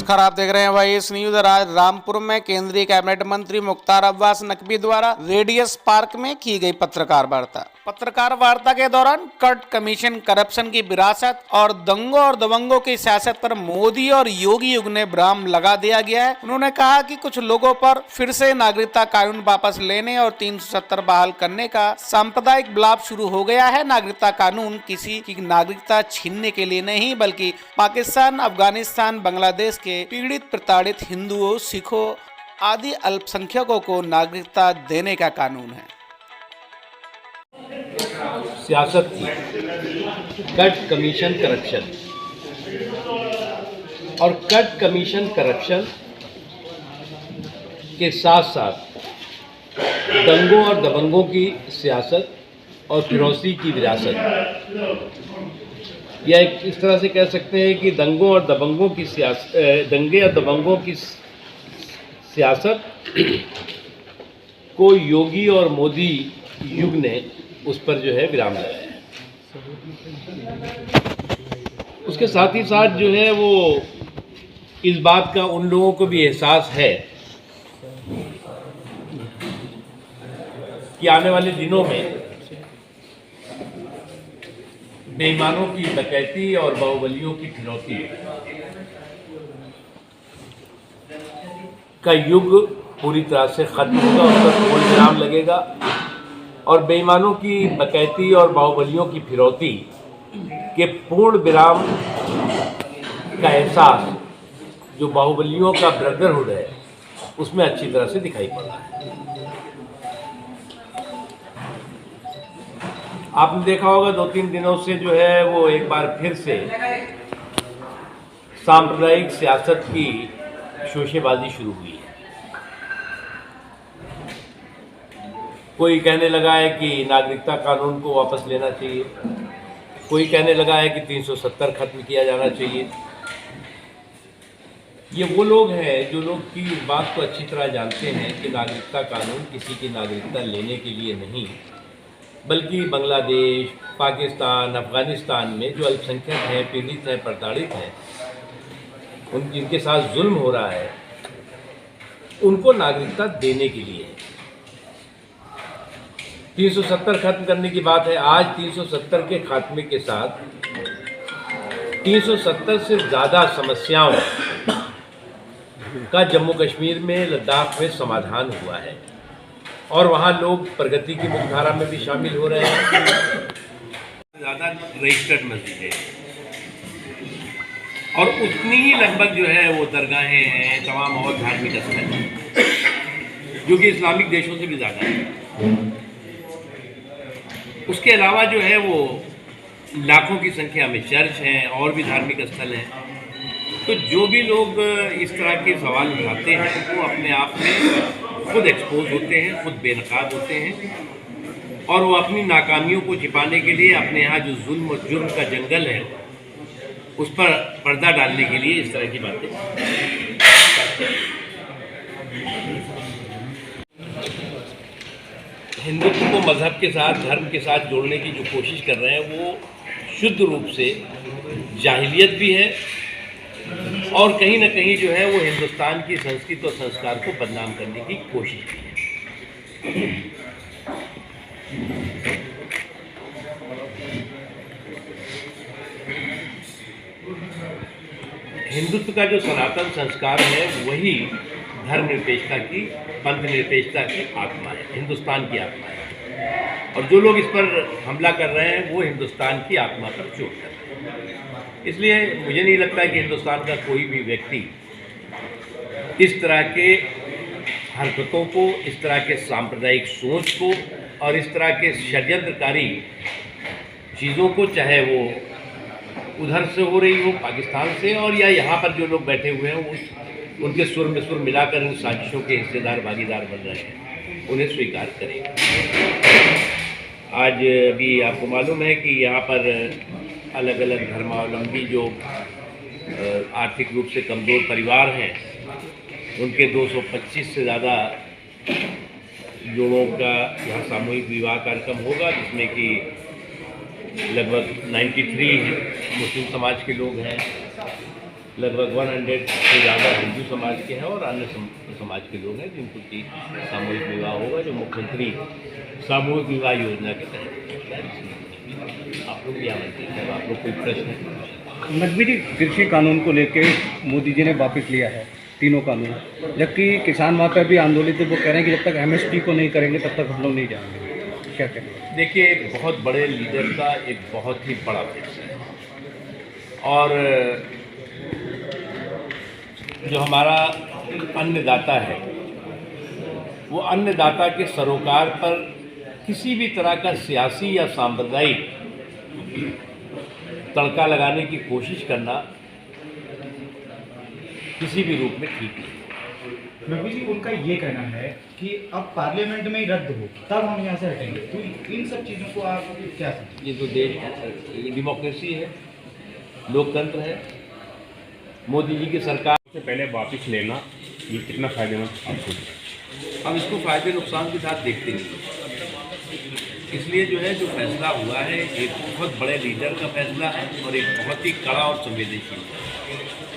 नमस्कार, आप देख रहे हैं वाईएस न्यूज। आज रामपुर में केंद्रीय कैबिनेट मंत्री मुख्तार अब्बास नकवी द्वारा रेडियस पार्क में की गई पत्रकार वार्ता के दौरान कर्ट कमीशन, करप्शन की विरासत और दंगों और दबंगों की सियासत पर मोदी और योगी युग ने विराम लगा दिया गया है। उन्होंने कहा कि कुछ लोगों पर फिर से नागरिकता कानून वापस लेने और 370 बहाल करने का सांप्रदायिक ब्लाप शुरू हो गया है। नागरिकता कानून किसी की नागरिकता छीनने के लिए नहीं, बल्कि पाकिस्तान, अफगानिस्तान, बांग्लादेश के पीड़ित प्रताड़ित हिंदुओं, सिखों आदि अल्पसंख्यकों को नागरिकता देने का कानून है। सियासत की कट कमीशन करप्शन और कट कमीशन करप्शन के साथ साथ दंगों और दबंगों की सियासत और फिरौती की विरासत, या एक इस तरह से कह सकते हैं कि दंगों और दबंगों की दंगे और दबंगों की सियासत को योगी और मोदी युग ने उस पर जो है विराम लगाया है। उसके साथ ही साथ जो है वो इस बात का उन लोगों को भी एहसास है कि आने वाले दिनों में बेईमानों की डकैती और बाहुबलियों की फिरौती का युग पूरी तरह से खत्म होगा, उस पर पूर्ण विराम लगेगा और बेईमानों की डकैती और बाहुबलियों की फिरौती के पूर्ण विराम का एहसास जो बाहुबलियों का ब्रदरहुड है उसमें अच्छी तरह से दिखाई पड़ रहा है। आपने देखा होगा 2-3 दिनों से जो है वो एक बार फिर से सांप्रदायिक सियासत की शोशेबाजी शुरू हुई है। कोई कहने लगा है कि नागरिकता कानून को वापस लेना चाहिए, कोई कहने लगा है कि 370 खत्म किया जाना चाहिए। ये वो लोग हैं जो लोग की इस बात को अच्छी तरह जानते हैं कि नागरिकता कानून किसी की नागरिकता लेने के लिए नहीं, बल्कि बांग्लादेश, पाकिस्तान, अफगानिस्तान में जो अल्पसंख्यक हैं, पीड़ित हैं, प्रताड़ित हैं, जिनके साथ जुल्म हो रहा है, उनको नागरिकता देने के लिए है। 370 खत्म करने की बात है। आज 370 के खात्मे के साथ 370 से ज़्यादा समस्याओं का जम्मू कश्मीर में, लद्दाख में समाधान हुआ है और वहाँ लोग प्रगति की मुख्यधारा में भी शामिल हो रहे हैं। ज़्यादा रजिस्टर्ड मस्जिद है और उतनी ही लगभग जो है वो दरगाहें हैं, तमाम और धार्मिक स्थल हैं, जो कि इस्लामिक देशों से भी ज़्यादा है। उसके अलावा जो है वो लाखों की संख्या में चर्च हैं और भी धार्मिक स्थल हैं। तो जो भी लोग इस तरह के सवाल उठाते हैं वो अपने आप में खुद एक्सपोज होते हैं, खुद बेनकाब होते हैं और वो अपनी नाकामियों को छिपाने के लिए अपने यहाँ जो जुल्म और जुर्म का जंगल है उस पर पर्दा डालने के लिए इस तरह की बातें करते हैं। हिंदुत्व को मजहब के साथ, धर्म के साथ जोड़ने की जो कोशिश कर रहे हैं वो शुद्ध रूप से जाहिलियत भी है और कहीं ना कहीं जो है वो हिंदुस्तान की संस्कृति और संस्कार को बदनाम करने की कोशिश की है। हिंदुत्व का जो सनातन संस्कार है वही धर्मनिरपेक्षता की, पंथनिरपेक्षता की आत्मा है, हिंदुस्तान की आत्मा है और जो लोग इस पर हमला कर रहे हैं वो हिंदुस्तान की आत्मा पर चोट कर रहे हैं। इसलिए मुझे नहीं लगता कि हिंदुस्तान का कोई भी व्यक्ति इस तरह के हरकतों को, इस तरह के सांप्रदायिक सोच को और इस तरह के षड्यंत्रकारी चीज़ों को, चाहे वो उधर से हो रही हो पाकिस्तान से और या यहाँ पर जो लोग बैठे हुए हैं वो उनके सुर में सुर मिलाकर इन साजिशों के हिस्सेदार, भागीदार बन रहे हैं, उन्हें स्वीकार करें। आज अभी आपको मालूम है कि यहाँ पर अलग अलग धर्मावलंबी जो आर्थिक रूप से कमज़ोर परिवार हैं उनके 225 से ज़्यादा जोड़ों का यहाँ सामूहिक विवाह कार्यक्रम होगा, जिसमें कि लगभग 93 मुस्लिम समाज के लोग हैं, लगभग 100 से ज़्यादा हिंदू समाज के हैं और अन्य समाज के लोग हैं जिनको कि सामूहिक विवाह होगा, जो मुख्यमंत्री सामूहिक विवाह योजना के तहत। आप लोग भी आमंत्रित हैं। आप लोग कोई प्रश्न है? नकवी जी, कृषि कानून को लेके मोदी जी ने वापस लिया है तीनों कानून, जबकि किसान वहाँ पर भी आंदोलित है। वो कह रहे हैं कि जब तक एमएसपी को नहीं करेंगे तब तक हम लोग नहीं जाएंगे। क्या कहेंगे? देखिए, एक बहुत बड़े लीडर का एक बहुत ही बड़ा फैसला है और जो हमारा अन्नदाता है वो अन्नदाता के सरोकार पर किसी भी तरह का सियासी या सांप्रदायिक तड़का लगाने की कोशिश करना किसी भी रूप में ठीक नहीं। नकवी जी, उनका ये कहना है कि अब पार्लियामेंट में ही रद्द हो तब हम यहाँ से हटेंगे, तो इन सब चीज़ों को आप क्या समझते हैं? ये तो देश है, ये डेमोक्रेसी है, लोकतंत्र है। मोदी जी की सरकार से पहले वापस लेना ये कितना फायदेमंद आपको? हम इसको फायदे नुकसान के साथ देखते नहीं। इसलिए जो है, जो फैसला हुआ है एक बहुत बड़े लीडर का फैसला है और एक बहुत ही कड़ा और संवेदनशील है।